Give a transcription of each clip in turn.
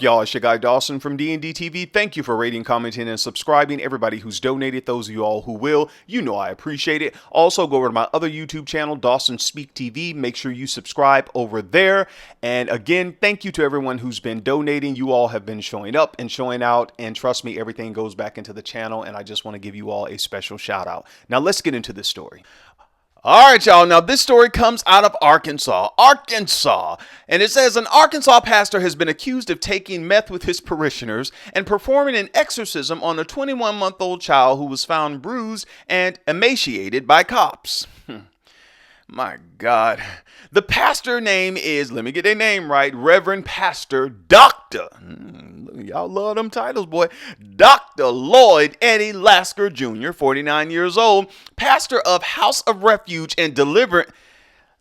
Y'all, it's your guy Dawson from D&D TV. Thank you for rating, commenting, and subscribing. Everybody who's donated, those of you all who will, you know I appreciate it. Also, go over to my other YouTube channel, Dawson Speak TV. Make sure you subscribe over there. And again, thank you to everyone who's been donating. You all have been showing up and showing out. And trust me, everything goes back into the channel. And I just want to give you all a special shout out. Now, let's get into this story. All right, y'all. Now, this story comes out of Arkansas. And it says an Arkansas pastor has been accused of taking meth with his parishioners and performing an exorcism on a 21-month-old child who was found bruised and emaciated by cops. My God. The pastor name is, let me get their name right, Reverend Pastor Dr. Y'all love them titles, boy. Dr. Lloyd Eddie Lasker Jr., 49 years old, pastor of House of Refuge and Deliverance.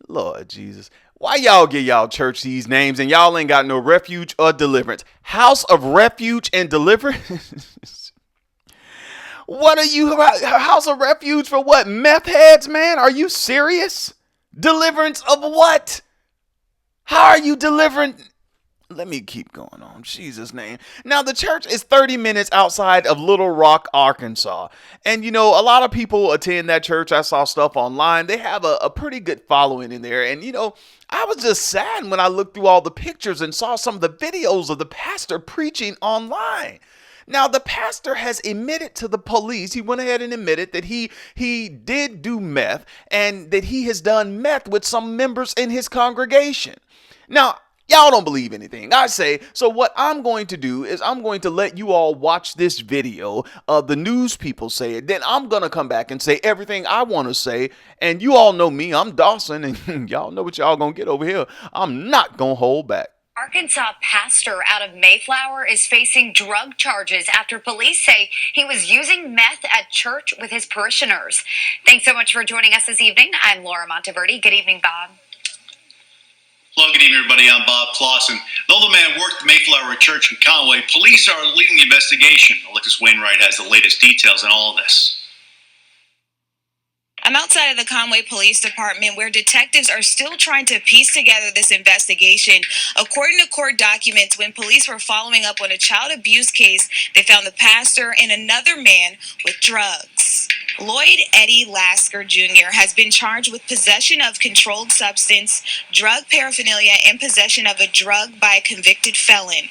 Lord Jesus. Why y'all give y'all church these names and y'all ain't got no refuge or deliverance? House of Refuge and Deliverance? What are you, House of Refuge for what? Meth heads, man? Are you serious? Deliverance of what? How are you delivering? Let me keep going on. Jesus' name. Now, the church is 30 minutes outside of Little Rock, Arkansas. And, you know, a lot of people attend that church. I saw stuff online. They have a pretty good following in there. And, you know, I was just sad when I looked through all the pictures and saw some of the videos of the pastor preaching online. Now, the pastor has admitted to the police, he went ahead and admitted that he did do meth and that he has done meth with some members in his congregation. Now, y'all don't believe anything I say, so what I'm going to do is I'm going to let you all watch this video of the news people say it. Then I'm going to come back and say everything I want to say, and you all know me, I'm Dawson, and y'all know what y'all going to get over here. I'm not going to hold back. Arkansas pastor out of Mayflower is facing drug charges after police say he was using meth at church with his parishioners. Thanks so much for joining us this evening. I'm Laura Monteverdi. Good evening, Bob. Hello, good evening, everybody. I'm Bob Clausen. Though the man worked at Mayflower Church in Conway, police are leading the investigation. Alexis Wainwright has the latest details on all of this. I'm outside of the Conway Police Department where detectives are still trying to piece together this investigation. According to court documents, when police were following up on a child abuse case, they found the pastor and another man with drugs. Lloyd Eddie Lasker Jr. has been charged with possession of controlled substance, drug paraphernalia, and possession of a drug by a convicted felon.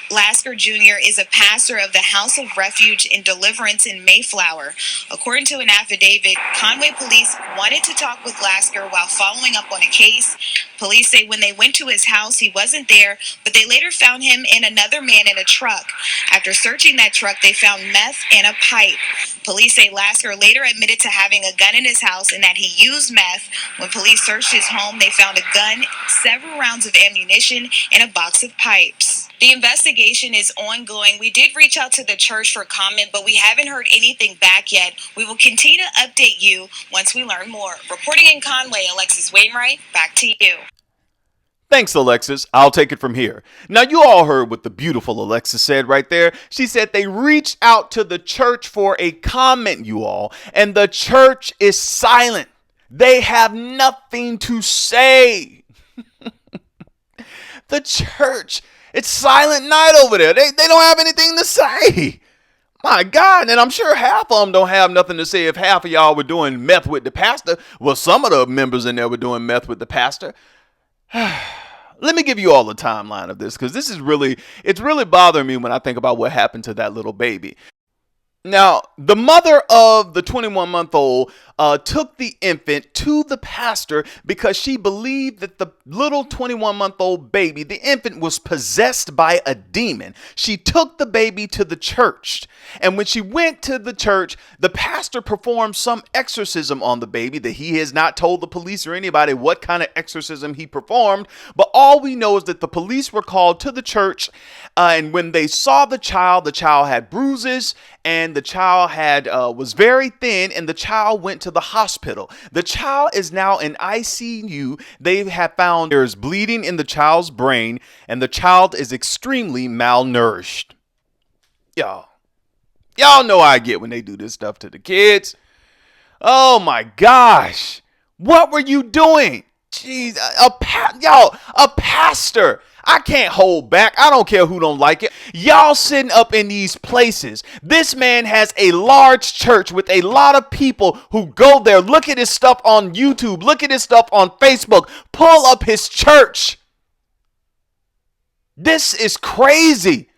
Lasker Jr. is a pastor of the House of Refuge and Deliverance in Mayflower. According to an affidavit, Conway police wanted to talk with Lasker while following up on a case. Police say when they went to his house, he wasn't there, but they later found him and another man in a truck. After searching that truck, they found meth and a pipe. Police say Lasker later admitted to having a gun in his house and that he used meth. When police searched his home, they found a gun, several rounds of ammunition, and a box of pipes. The investigation is ongoing. We did reach out to the church for comment, but we haven't heard anything back yet. We will continue to update you once we learn more. Reporting in Conway, Alexis Wainwright, back to you. Thanks, Alexis. I'll take it from here. Now, you all heard what the beautiful Alexis said right there. She said they reached out to the church for a comment, you all, and the church is silent. They have nothing to say. The church, it's silent night over there. They don't have anything to say. My God, and I'm sure half of them don't have nothing to say if half of y'all were doing meth with the pastor. Well, some of the members in there were doing meth with the pastor. Let me give you all the timeline of this because this is it's really bothering me when I think about what happened to that little baby. Now, the mother of the 21-month-old took the infant to the pastor because she believed that the little 21-month-old baby, the infant, was possessed by a demon. She took the baby to the church. And when she went to the church, the pastor performed some exorcism on the baby that he has not told the police or anybody what kind of exorcism he performed. But all we know is that the police were called to the church. And when they saw the child had bruises and the child was very thin, and the child went to the hospital. The child is now in ICU. They have found there's bleeding in the child's brain, and the child is extremely malnourished. Y'all know I get when they do this stuff to the kids. Oh my gosh. What were you doing? Jeez, a pastor. I can't hold back. I don't care who don't like it. Y'all sitting up in these places. This man has a large church with a lot of people who go there. Look at his stuff on YouTube. Look at his stuff on Facebook. Pull up his church. This is crazy.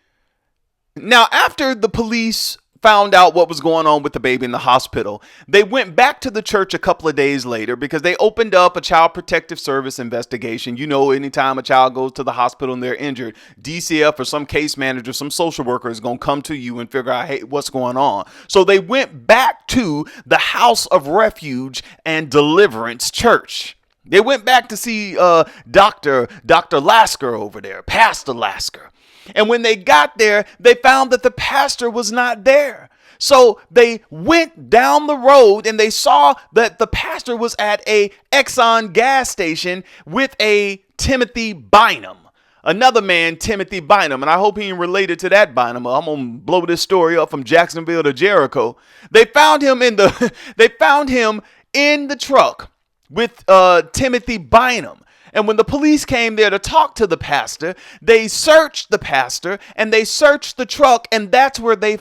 Now, after the police found out what was going on with the baby in the hospital, they went back to the church a couple of days later because they opened up a child protective service investigation. You know, anytime a child goes to the hospital and they're injured, DCF or some case manager, some social worker is going to come to you and figure out, hey, what's going on? So they went back to the House of Refuge and Deliverance Church. They went back to see Dr. Lasker over there, Pastor Lasker. And when they got there, they found that the pastor was not there. So they went down the road and they saw that the pastor was at a Exxon gas station with a Timothy Bynum. Another man, Timothy Bynum, and I hope he ain't related to that Bynum. I'm gonna blow this story up from Jacksonville to Jericho. They found him in the truck with Timothy Bynum. And when the police came there to talk to the pastor, they searched the pastor and they searched the truck, and that's where they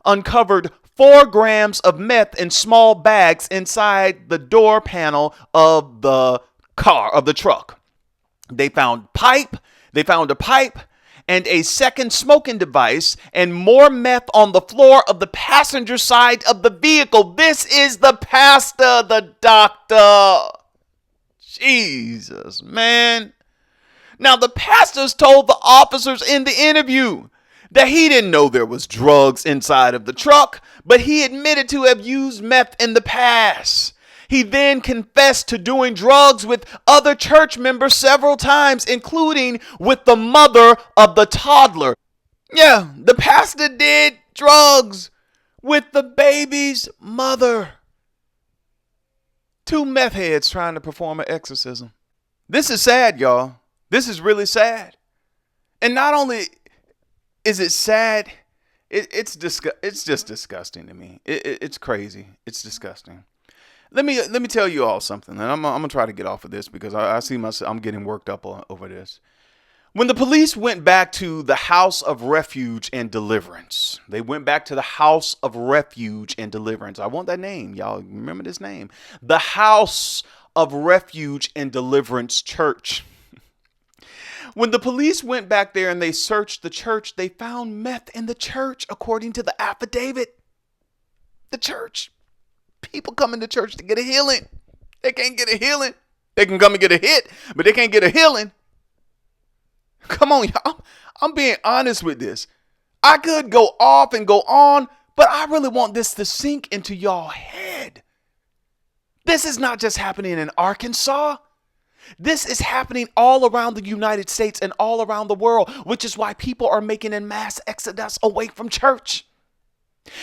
uncovered 4 grams of meth in small bags inside the door panel of the truck. They found a pipe and a second smoking device and more meth on the floor of the passenger side of the vehicle. This is the pastor, the doctor. Jesus, man. Now, the pastors told the officers in the interview that he didn't know there was drugs inside of the truck, but he admitted to have used meth in the past. He then confessed to doing drugs with other church members several times, including with the mother of the toddler. Yeah, the pastor did drugs with the baby's mother. 2 meth heads trying to perform an exorcism. This is sad, y'all. This is really sad. And not only is it sad, it's just disgusting to me. It's crazy. It's disgusting. Let me tell you all something, and I'm gonna try to get off of this because I see myself. I'm getting worked up over this. When the police went back to the House of Refuge and Deliverance, they went back to the House of Refuge and Deliverance. I want that name. Y'all remember this name? The House of Refuge and Deliverance Church. When the police went back there and they searched the church, they found meth in the church, according to the affidavit. The church. People come into church to get a healing. They can't get a healing. They can come and get a hit, but they can't get a healing. Come on, y'all. I'm being honest with this. I could go off and go on, but I really want this to sink into y'all head. This is not just happening in Arkansas. This is happening all around the United States and all around the world, which is why people are making a mass exodus away from church.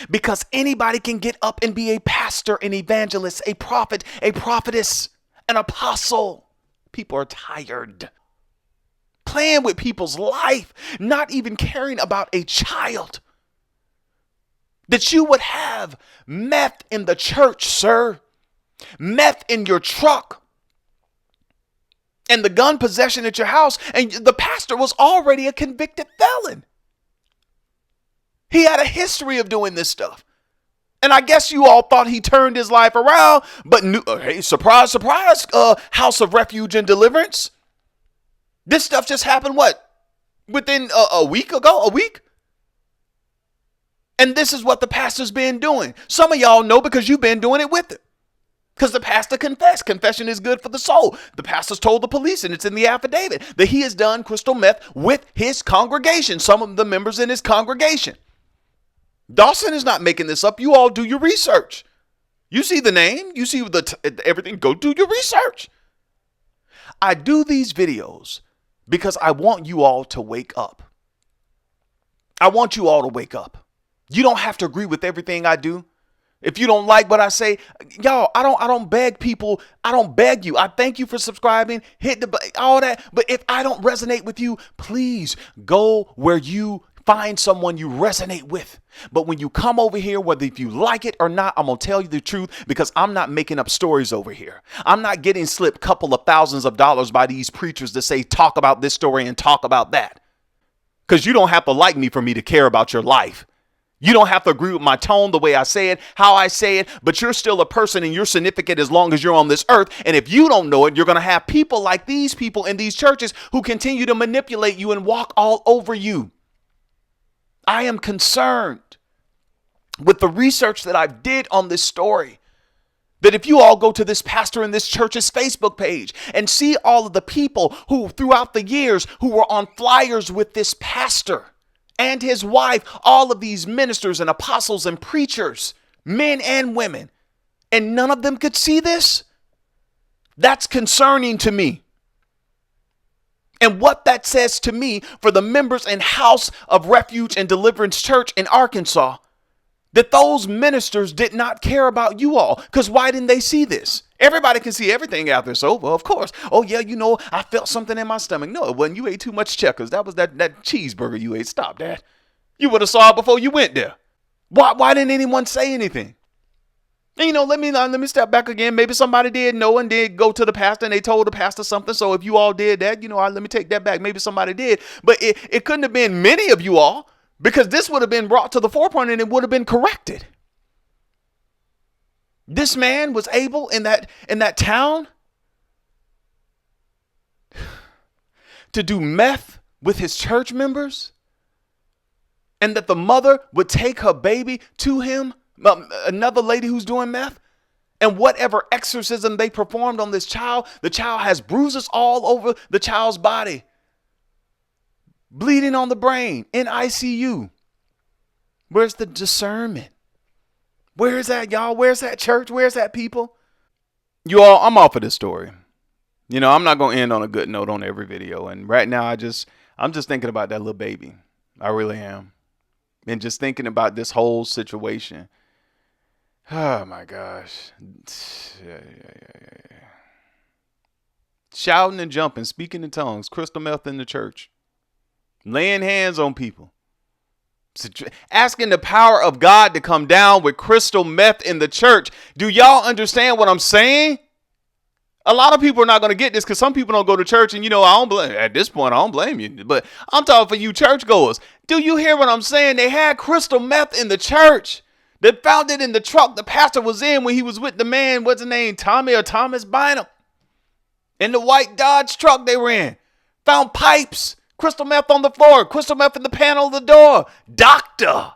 Because anybody can get up and be a pastor, an evangelist, a prophet, a prophetess, an apostle. People are tired. Playing with people's life, not even caring about a child. That you would have meth in the church, sir. Meth in your truck. And the gun possession at your house. And the pastor was already a convicted felon. He had a history of doing this stuff. And I guess you all thought he turned his life around. But hey, surprise, surprise, House of Refuge and Deliverance. This stuff just happened, what? Within a week ago? A week? And this is what the pastor's been doing. Some of y'all know because you've been doing it with him. Because the pastor confessed. Confession is good for the soul. The pastor's told the police, and it's in the affidavit, that he has done crystal meth with his congregation. Some of the members in his congregation. Dawson is not making this up. You all do your research. You see the name. You see everything. Go do your research. I do these videos because I want you all to wake up. I want you all to wake up. You don't have to agree with everything I do. If you don't like what I say, y'all, I don't beg people. I don't beg you. I thank you for subscribing, hit all that. But if I don't resonate with you, please go where you Find someone you resonate with. But when you come over here, whether if you like it or not, I'm going to tell you the truth, because I'm not making up stories over here. I'm not getting slipped couple of thousands of dollars by these preachers to say, talk about this story and talk about that. Because you don't have to like me for me to care about your life. You don't have to agree with my tone, the way I say it, how I say it, but you're still a person and you're significant as long as you're on this earth. And if you don't know it, you're going to have people like these people in these churches who continue to manipulate you and walk all over you. I am concerned with the research that I did on this story, that if you all go to this pastor in this church's Facebook page and see all of the people who throughout the years who were on flyers with this pastor and his wife, all of these ministers and apostles and preachers, men and women, and none of them could see this, that's concerning to me. And what that says to me for the members and House of Refuge and Deliverance Church in Arkansas, that those ministers did not care about you all. Because why didn't they see this? Everybody can see everything after it's over, of course. Oh, yeah, you know, I felt something in my stomach. No, it wasn't. You ate too much Checkers. That was that cheeseburger you ate. Stop that. You would have saw it before you went there. Why didn't anyone say anything? And, you know, let me step back again. Maybe somebody did know and did go to the pastor and they told the pastor something. So if you all did that, you know, let me take that back. Maybe somebody did. But it couldn't have been many of you all, because this would have been brought to the forefront and it would have been corrected. This man was able in that town to do meth with his church members, and that the mother would take her baby to him, another lady who's doing meth, and whatever exorcism they performed on this child, the child has bruises all over the child's body, bleeding on the brain, in ICU. Where's the discernment? Where is that, y'all? Where's that church? Where's that people? You all, I'm off of this story. You know, I'm not going to end on a good note on every video. And right now, I'm just thinking about that little baby. I really am. And just thinking about this whole situation. Oh, my gosh. Yeah. Shouting and jumping, speaking in tongues, crystal meth in the church, laying hands on people, asking the power of God to come down with crystal meth in the church. Do y'all understand what I'm saying? A lot of people are not going to get this because some people don't go to church, and, you know, at this point, I don't blame you, but I'm talking for you churchgoers. Do you hear what I'm saying? They had crystal meth in the church. They found it in the truck the pastor was in when he was with the man, what's his name, Tommy or Thomas Bynum. In the white Dodge truck they were in. Found pipes, crystal meth on the floor, crystal meth in the panel of the door. Dr.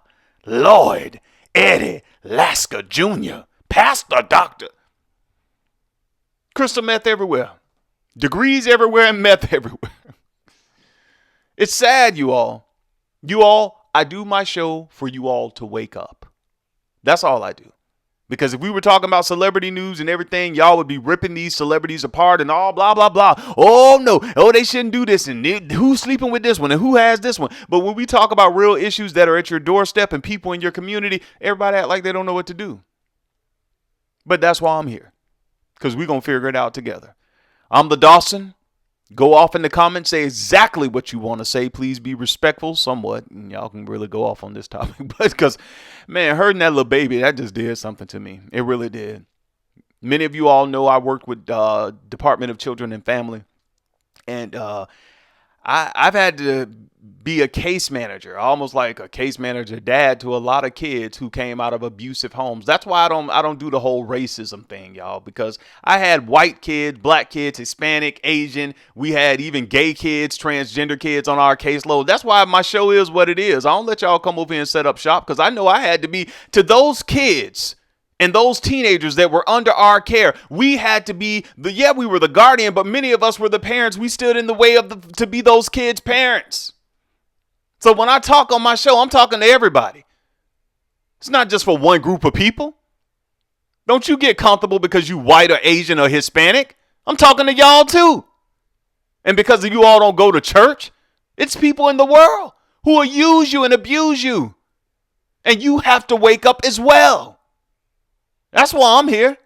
Lloyd Eddie Lasker Jr., pastor doctor. Crystal meth everywhere. Degrees everywhere and meth everywhere. It's sad, you all. You all, I do my show for you all to wake up. That's all I do. Because if we were talking about celebrity news and everything, y'all would be ripping these celebrities apart and all blah, blah, blah. Oh, no. Oh, they shouldn't do this. And who's sleeping with this one? And who has this one? But when we talk about real issues that are at your doorstep and people in your community, everybody act like they don't know what to do. But that's why I'm here. Because we're going to figure it out together. I'm the Dawson. Go off in the comments. Say exactly what you want to say. Please be respectful somewhat. And y'all can really go off on this topic. But because, man, hurting that little baby, that just did something to me. It really did. Many of you all know I worked with Department of Children and Family. And I've had to be a case manager, almost like a case manager dad to a lot of kids who came out of abusive homes. That's why I don't do the whole racism thing, y'all, because I had white kids, black kids, Hispanic, Asian. We had even gay kids, transgender kids on our caseload. That's why my show is what it is. I don't let y'all come over here and set up shop because I know I had to be to those kids and those teenagers that were under our care. We had to be we were the guardian, but many of us were the parents. We stood in the way of to be those kids' parents. So when I talk on my show, I'm talking to everybody. It's not just for one group of people. Don't you get comfortable because you white or Asian or Hispanic. I'm talking to y'all too. And because you all don't go to church, it's people in the world who will use you and abuse you. And you have to wake up as well. That's why I'm here.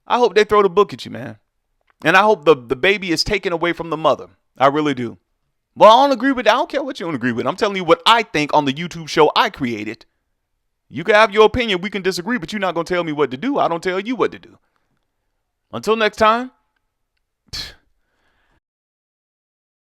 I hope they throw the book at you, man. And I hope the baby is taken away from the mother. I really do. Well, I don't agree with that. I don't care what you don't agree with. I'm telling you what I think on the YouTube show I created. You can have your opinion. We can disagree, but you're not going to tell me what to do. I don't tell you what to do. Until next time.